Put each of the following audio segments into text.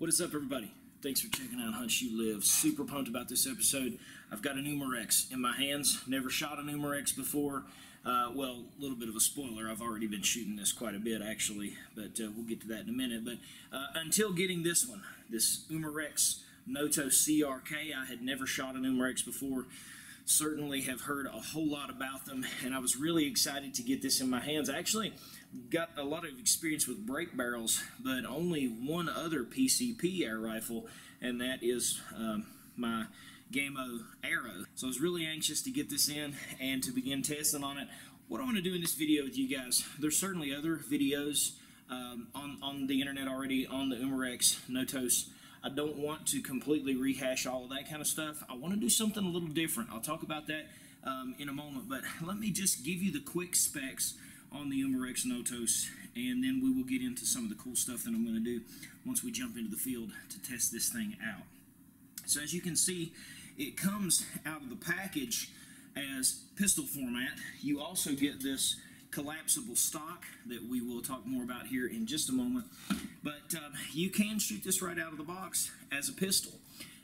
What is up, everybody? Thanks for checking out Hunt You Live. Super pumped about this episode. I've got an Umarex in my hands. Never shot an Umarex before. Well, a little bit of a spoiler. I've already been shooting this quite a bit, actually, but we'll get to that in a minute. But until getting this one, this Umarex Notos CRK, I had never shot an Umarex before. Certainly have heard a whole lot about them, and I was really excited to get this in my hands. I actually got a lot of experience with break barrels, but only one other PCP air rifle, and that is my Gamo Arrow. So I was really anxious to get this in and to begin testing on it. What I want to do in this video with you guys, there's certainly other videos on the internet already on the Umarex Notos. I don't want to completely rehash all of that kind of stuff. I want to do something a little different. I'll talk about that in a moment, but let me just give you the quick specs on the Umarex Notos, and then we will get into some of the cool stuff that I'm going to do once we jump into the field to test this thing out. So as you can see, it comes out of the package as pistol format. You also get this collapsible stock that we will talk more about here in just a moment, but you can shoot this right out of the box as a pistol.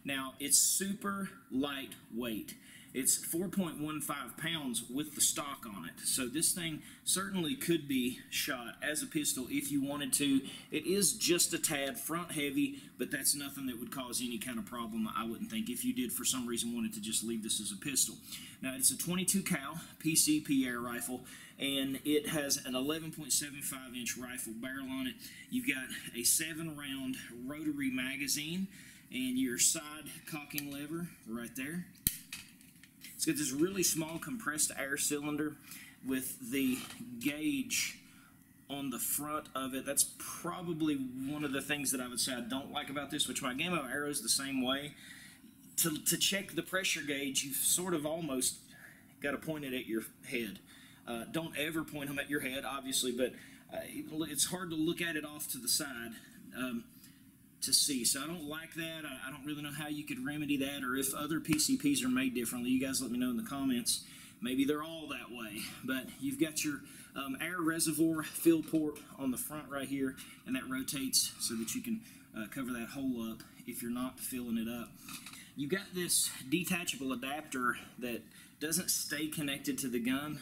Now, it's super lightweight. It's 4.15 pounds with the stock on it, so this thing certainly could be shot as a pistol if you wanted to. It is just a tad front heavy, but that's nothing that would cause any kind of problem, I wouldn't think, if you did for some reason wanted to just leave this as a pistol. Now, it's a 22 cal PCP air rifle, and it has an 11.75 inch rifle barrel on it. You've got a 7-round rotary magazine and your side cocking lever right there. It's got this really small compressed air cylinder with the gauge on the front of it. That's probably one of the things that I would say I don't like about this, which my Gamo Arrow is the same way. To check the pressure gauge, you've sort of almost got to point it at your head. Don't ever point them at your head, obviously, but it's hard to look at it off to the side to see. So I don't like that. I don't really know how you could remedy that, or if other PCPs are made differently. You guys let me know in the comments. Maybe they're all that way. But you've got your air reservoir fill port on the front right here, and that rotates so that you can cover that hole up if you're not filling it up. You've got this detachable adapter that doesn't stay connected to the gun,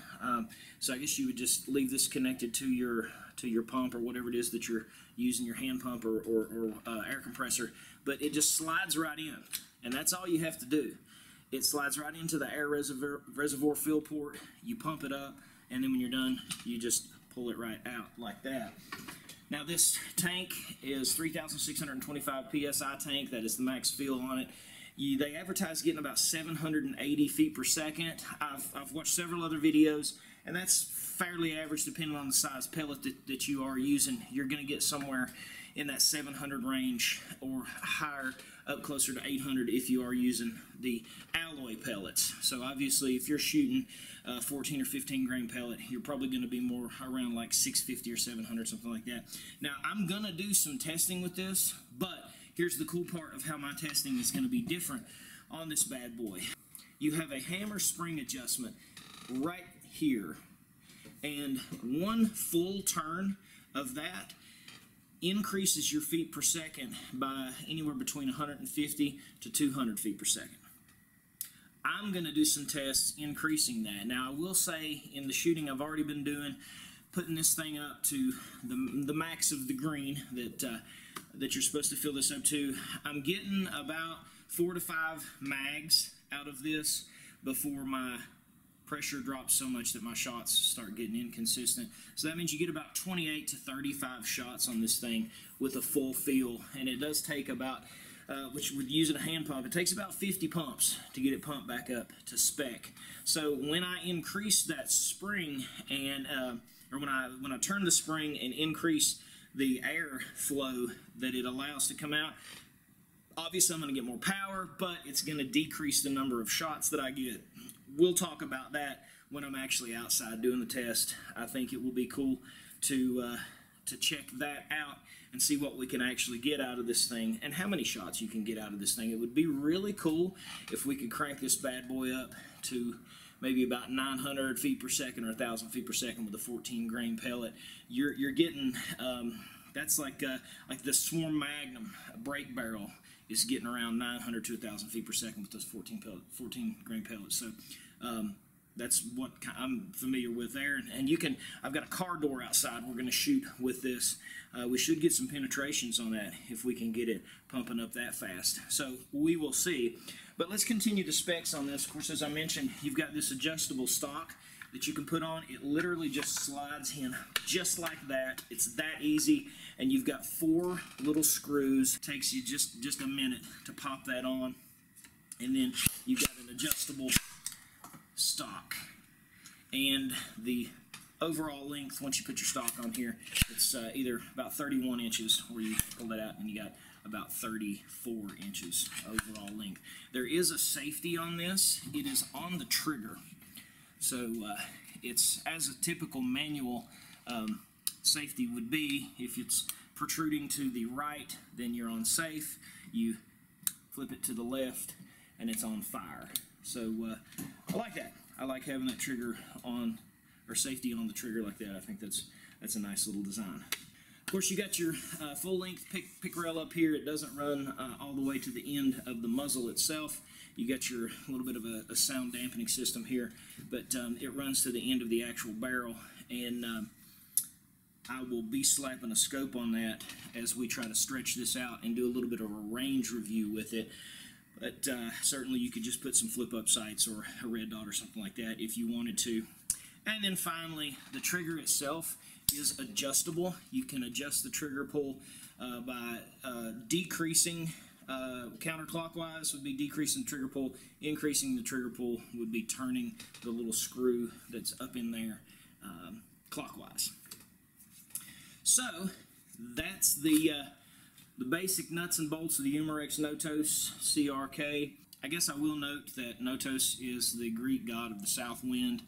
so I guess you would just leave this connected to your pump or whatever it is that you're using, your hand pump or air compressor, but it just slides right in, and that's all you have to do. It slides right into the air reservoir fill port, you pump it up, and then when you're done, you just pull it right out like that. Now, this tank is 3,625 PSI tank. That is the max fill on it. They advertise getting about 780 feet per second. I've watched several other videos, and that's fairly average depending on the size pellet that you are using. You're going to get somewhere in that 700 range or higher, up closer to 800 if you are using the alloy pellets. So obviously, if you're shooting 14 or 15 grain pellet, you're probably going to be more around like 650 or 700, something like that. Now, I'm going to do some testing with this, but here's the cool part of how my testing is going to be different on this bad boy. You have a hammer spring adjustment right here, and one full turn of that increases your feet per second by anywhere between 150 to 200 feet per second. I'm going to do some tests increasing that. Now, I will say in the shooting I've already been doing, putting this thing up to the max of the green that you're supposed to fill this up to, I'm getting about 4 to 5 mags out of this before my pressure drops so much that my shots start getting inconsistent. So that means you get about 28 to 35 shots on this thing with a full fill, and it does take about, which with using a hand pump, it takes about 50 pumps to get it pumped back up to spec. So when I increase that spring and or when I turn the spring and increase the air flow that it allows to come out, obviously I'm going to get more power, but it's going to decrease the number of shots that I get. We'll talk about that when I'm actually outside doing the test. I think it will be cool to check that out and see what we can actually get out of this thing and how many shots you can get out of this thing. It would be really cool if we could crank this bad boy up to maybe about 900 feet per second or 1,000 feet per second with a 14 grain pellet. You're getting That's like the Swarm Magnum brake barrel is getting around 900 to 1,000 feet per second with those 14 grain pellets. So that's what I'm familiar with there. And you can, I've got a car door outside we're going to shoot with this. We should get some penetrations on that if we can get it pumping up that fast. So we will see. But let's continue the specs on this. Of course, as I mentioned, you've got this adjustable stock that you can put on. It literally just slides in just like that. It's that easy. And you've got 4 little screws. It takes you just a minute to pop that on. And then you've got an adjustable stock. And the overall length, once you put your stock on here, it's either about 31 inches where you pull that out, and you got about 34 inches overall length. There is a safety on this. It is on the trigger. So it's as a typical manual safety would be. If it's protruding to the right, then you're on safe. You flip it to the left, and it's on fire. So I like that. I like having that trigger on, or safety on the trigger like that. I think that's a nice little design. Of course, you got your full-length pick rail up here. It doesn't run all the way to the end of the muzzle itself. You got your little bit of a sound dampening system here, but it runs to the end of the actual barrel, and I will be slapping a scope on that as we try to stretch this out and do a little bit of a range review with it. But certainly you could just put some flip-up sights or a red dot or something like that if you wanted to. And then finally, the trigger itself is adjustable. You can adjust the trigger pull by decreasing counterclockwise would be decreasing the trigger pull. Increasing the trigger pull would be turning the little screw that's up in there clockwise. So that's the basic nuts and bolts of the Umarex Notos CRK. I guess I will note that Notos is the Greek god of the south wind.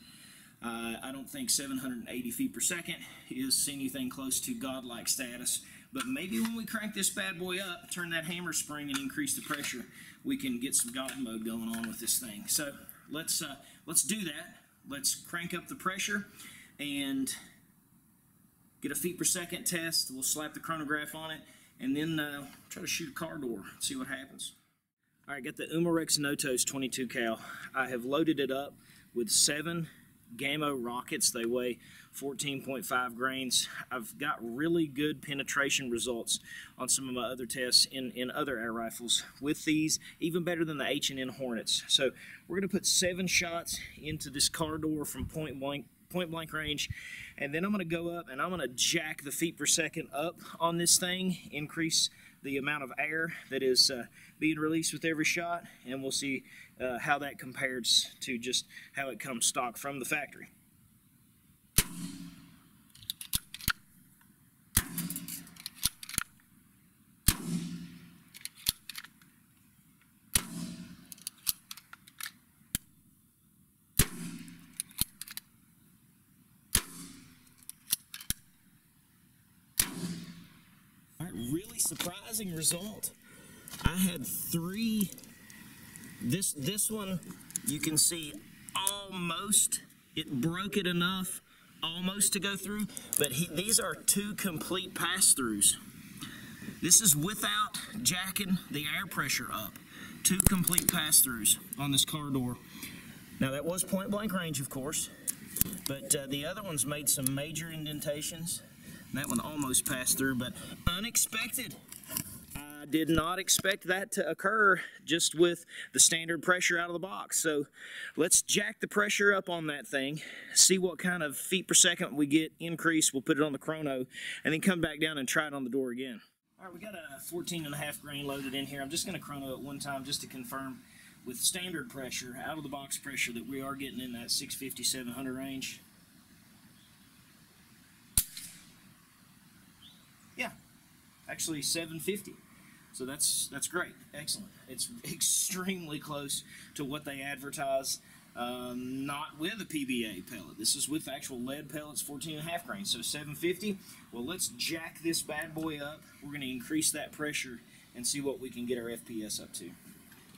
I don't think 780 feet per second is anything close to godlike status, but maybe when we crank this bad boy up, turn that hammer spring and increase the pressure, we can get some god mode going on with this thing. So let's do that. Let's crank up the pressure and get a feet per second test. We'll slap the chronograph on it, and then try to shoot a car door, see what happens. All right, got the Umarex Notos 22 cal. I have loaded it up with 7 Gamo rockets. They weigh 14.5 grains. I've got really good penetration results on some of my other tests in other air rifles with these, even better than the H&N Hornets. So we're going to put 7 shots into this car door from point blank range, and then I'm going to go up and I'm going to jack the feet per second up on this thing, increase the amount of air that is being released with every shot, and we'll see how that compares to just how it comes stock from the factory. Really surprising result. I had 3. This one you can see almost, it broke it enough almost to go through, but these are 2 complete pass-throughs. This is without jacking the air pressure up. 2 complete pass-throughs on this car door. Now that was point blank range, of course, but the other one's made some major indentations. That one almost passed through, but unexpected. I did not expect that to occur just with the standard pressure out of the box. So let's jack the pressure up on that thing, see what kind of feet per second we get increase. We'll put it on the chrono, and then come back down and try it on the door again. All right, we got a 14.5 grain loaded in here. I'm just going to chrono it one time just to confirm with standard pressure, out of the box pressure, that we are getting in that 650, 700 range. Yeah, actually 750. So that's great, excellent. It's extremely close to what they advertise, not with a PBA pellet. This is with actual lead pellets, 14.5 grains, so 750. Well, let's jack this bad boy up. We're going to increase that pressure and see what we can get our FPS up to.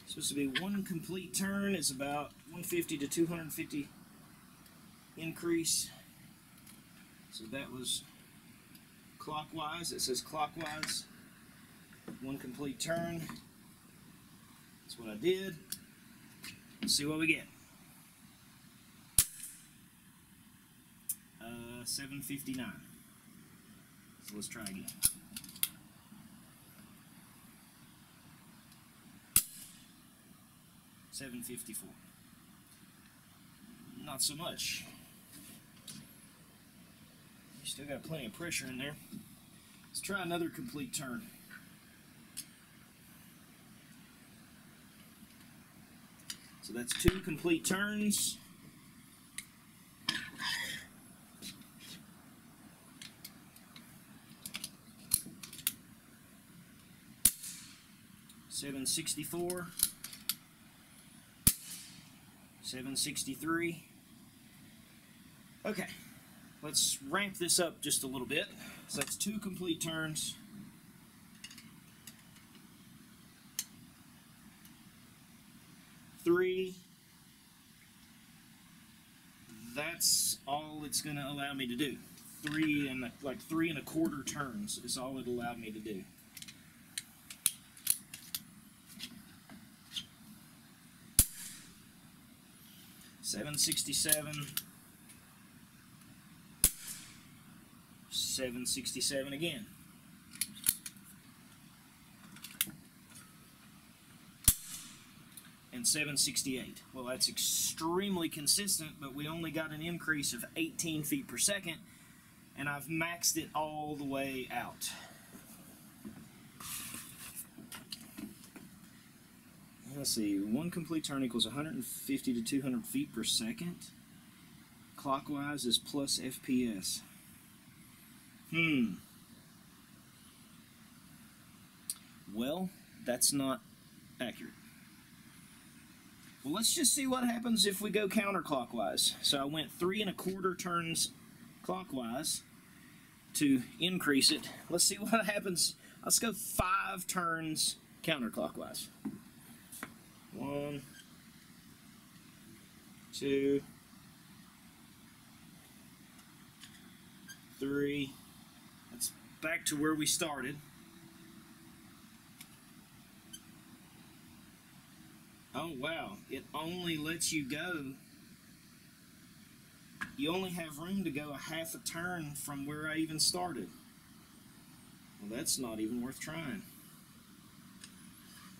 Supposed to be 1 complete turn is about 150 to 250 increase. So that was clockwise. It says clockwise. 1 complete turn. That's what I did. Let's see what we get. 759. So let's try again. $754. Not so much. You still got plenty of pressure in there. Let's try another complete turn. So that's 2 complete turns. $764. 763. Okay, let's ramp this up just a little bit. So that's 2 complete turns. Three. That's all it's going to allow me to do. 3 and 3 1/4 turns is all it allowed me to do. $767. 767 again. And 768. Well, that's extremely consistent, but we only got an increase of 18 feet per second, and I've maxed it all the way out. Let's see, 1 complete turn equals 150 to 200 feet per second. Clockwise is plus FPS. Well, that's not accurate. Well, let's just see what happens if we go counterclockwise. So I went 3 1/4 turns clockwise to increase it. Let's see what happens. Let's go 5 turns counterclockwise. 1, 2, 3. That's back to where we started. Oh wow, it only lets you go. You only have room to go a 1/2 a turn from where I even started. Well, that's not even worth trying.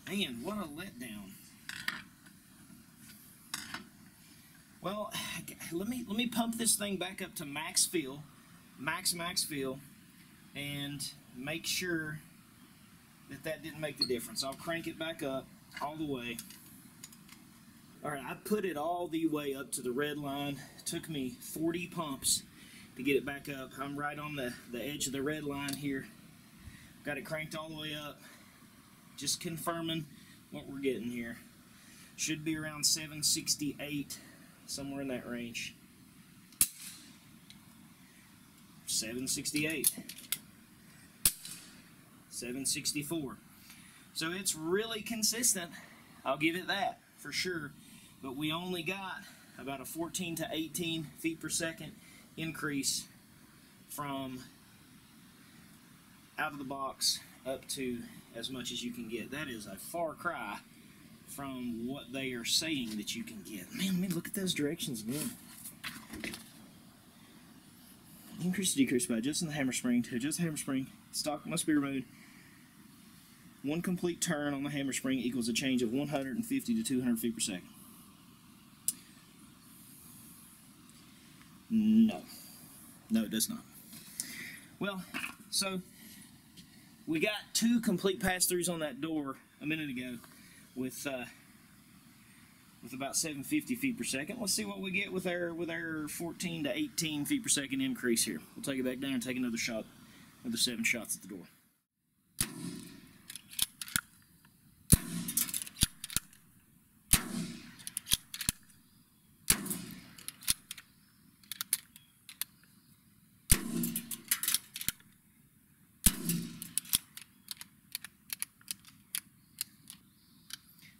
Man, what a letdown. Well, let me pump this thing back up to max feel, max feel, and make sure that didn't make the difference. I'll crank it back up all the way. All right, I put it all the way up to the red line. It took me 40 pumps to get it back up. I'm right on the edge of the red line here. Got it cranked all the way up. Just confirming what we're getting here. Should be around 768, somewhere in that range. 768. 764. So it's really consistent. I'll give it that for sure. But we only got about a 14 to 18 feet per second increase from out of the box up to as much as you can get. That is a far cry from what they are saying that you can get. Man, look at those directions again. Increase or decrease by adjusting the hammer spring. To adjust the hammer spring, stock must be removed. 1 complete turn on the hammer spring equals a change of 150 to 200 feet per second. No. No, it does not. Well, so we got 2 complete pass-throughs on that door a minute ago with about 750 feet per second. Let's see what we get with our 14 to 18 feet per second increase here. We'll take it back down and take another shot, another 7 shots at the door.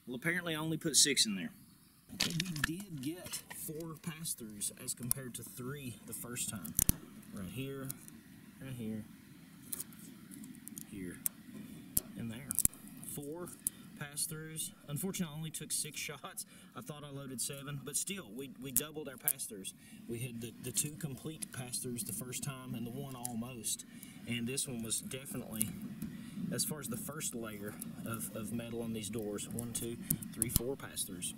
Well, apparently I only put 6 in there. We did get 4 pass-throughs as compared to 3 the first time. Right here, here and there. 4 pass-throughs. Unfortunately, I only took 6 shots. I thought I loaded 7, but still, we doubled our pass-throughs. We had the 2 complete pass-throughs the first time and the 1 almost. And this one was definitely, as far as the first layer of metal on these doors, 1, 2, 3, 4 pass-throughs.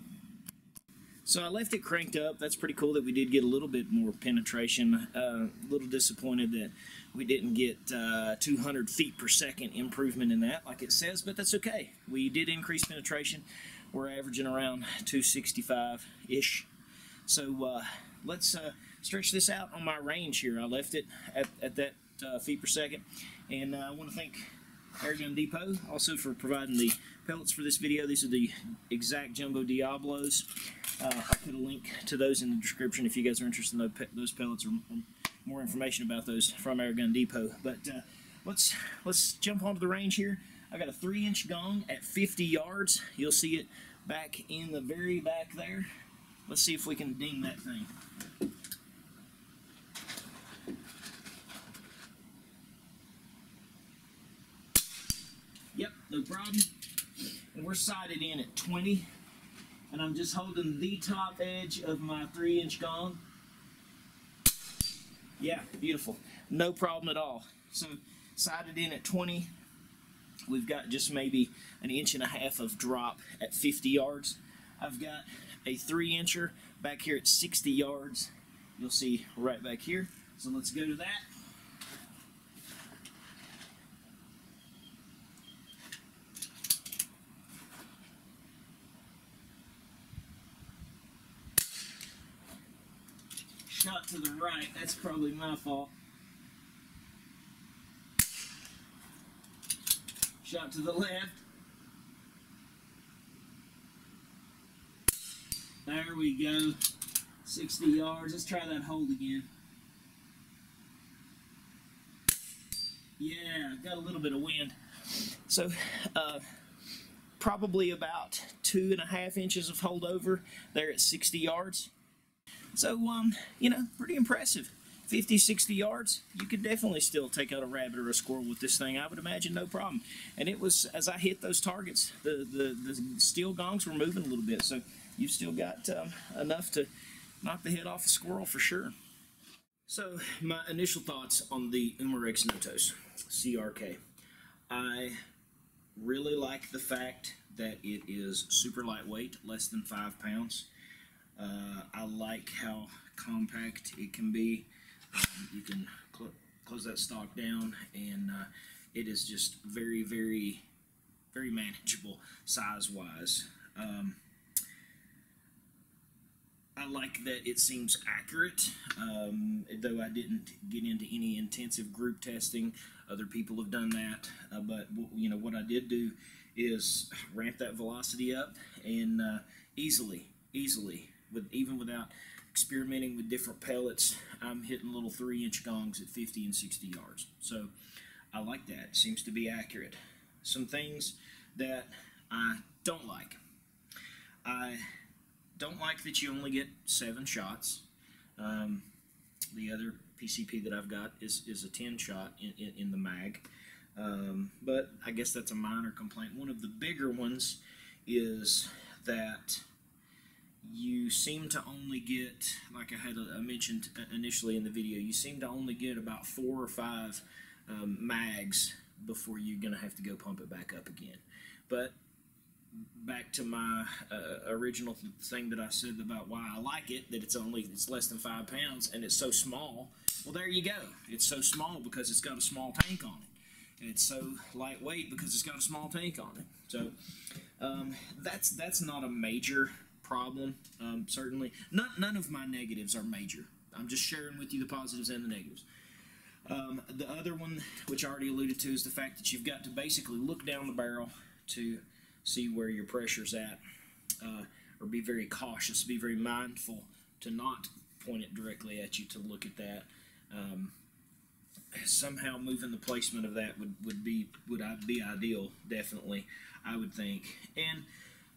So I left it cranked up. That's pretty cool that we did get a little bit more penetration. A little disappointed that we didn't get 200 feet per second improvement in that like it says, but that's okay. We did increase penetration. We're averaging around 265-ish. So let's stretch this out on my range here. I left it at that feet per second. And I want to thank Airgun Depot also for providing the pellets for this video. These are the exact Jumbo Diablos. I'll put a link to those in the description if you guys are interested in those pellets or more information about those from Airgun Depot. But let's jump onto the range here. I got a 3-inch gong at 50 yards. You'll see it back in the very back there. Let's see if we can ding that thing. Yep, no problem. And we're sighted in at 20. And I'm just holding the top edge of my 3-inch gong. Yeah, beautiful. No problem at all. So, sighted in at 20. We've got just maybe an 1.5 inches of drop at 50 yards. I've got a 3-incher back here at 60 yards. You'll see right back here. So let's go to that. Shot to the right, that's probably my fault. Shot to the left. There we go. 60 yards. Let's try that hold again. Yeah, got a little bit of wind. So, probably about 2.5 inches of holdover there at 60 yards. So, you know, pretty impressive. 50, 60 yards, you could definitely still take out a rabbit or a squirrel with this thing, I would imagine, no problem. And it was, as I hit those targets, the steel gongs were moving a little bit, so you've still got enough to knock the head off a squirrel for sure. So, my initial thoughts on the Umarex Notos CRK. I really like the fact that it is super lightweight, less than 5 pounds. I like how compact it can be. You can close that stock down, and it is just very, very, very manageable size-wise. I like that it seems accurate, though I didn't get into any intensive group testing. Other people have done that, but you know what I did do is ramp that velocity up, and easily, even without experimenting with different pellets, I'm hitting little 3-inch gongs at 50 and 60 yards. So I like that. It seems to be accurate. Some things that I don't like. I don't like that you only get 7 shots. The other PCP that I've got is a 10 shot in the mag. But I guess that's a minor complaint. One of the bigger ones is that you seem to only get, like I mentioned initially in the video, you seem to only get about 4 or 5 mags before you're going to have to go pump it back up again. But back to my original thing that I said about why I like it, that it's less than 5 pounds and it's so small. Well, there you go. It's so small because it's got a small tank on it. And it's so lightweight because it's got a small tank on it. So that's not a major problem. Certainly none of my negatives are major. I'm just sharing with you the positives and the negatives. The other one, which I already alluded to, is the fact that you've got to basically look down the barrel to see where your pressure's at, or be very cautious, be very mindful to not point it directly at you to look at that. Somehow moving the placement of that would be ideal, definitely, I would think. And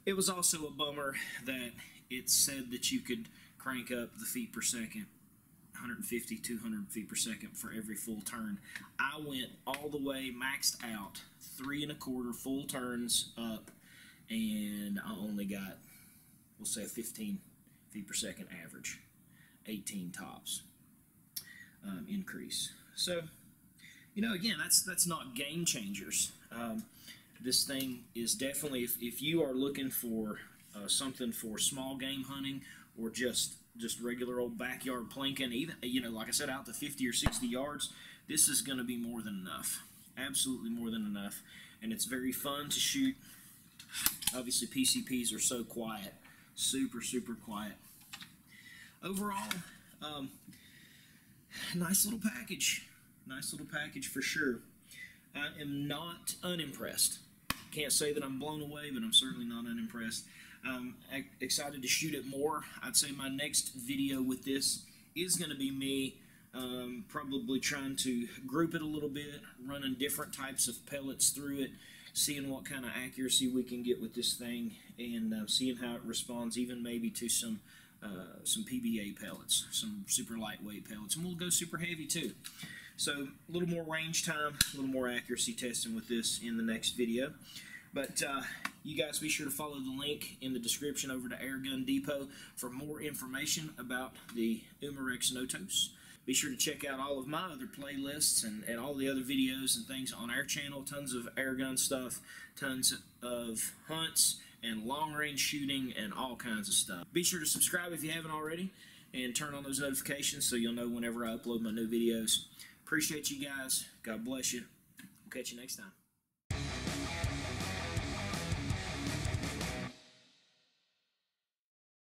it was also a bummer that it said that you could crank up the feet per second 150, 200 feet per second for every full turn. I went all the way maxed out, 3 1/4 full turns up, and I only got, we'll say, 15 feet per second average, 18 tops increase. So, you know, again, that's not game changers. This thing is definitely, if you are looking for something for small game hunting or just regular old backyard plinking, even, you know, like I said, out to 50 or 60 yards, this is going to be more than enough. Absolutely more than enough. And it's very fun to shoot. Obviously, PCPs are so quiet. Super, super quiet. Overall, nice little package. Nice little package for sure. I am not unimpressed. Can't say that I'm blown away, but I'm certainly not unimpressed. I'm excited to shoot it more. I'd say my next video with this is going to be me probably trying to group it a little bit, running different types of pellets through it, seeing what kind of accuracy we can get with this thing, and seeing how it responds, even maybe to some PBA pellets, some super lightweight pellets, and we'll go super heavy too. So a little more range time, a little more accuracy testing with this in the next video. But you guys be sure to follow the link in the description over to Airgun Depot for more information about the Umarex Notos. Be sure to check out all of my other playlists and all the other videos and things on our channel. Tons of airgun stuff, tons of hunts and long-range shooting and all kinds of stuff. Be sure to subscribe if you haven't already and turn on those notifications so you'll know whenever I upload my new videos. Appreciate you guys. God bless you. We'll catch you next time.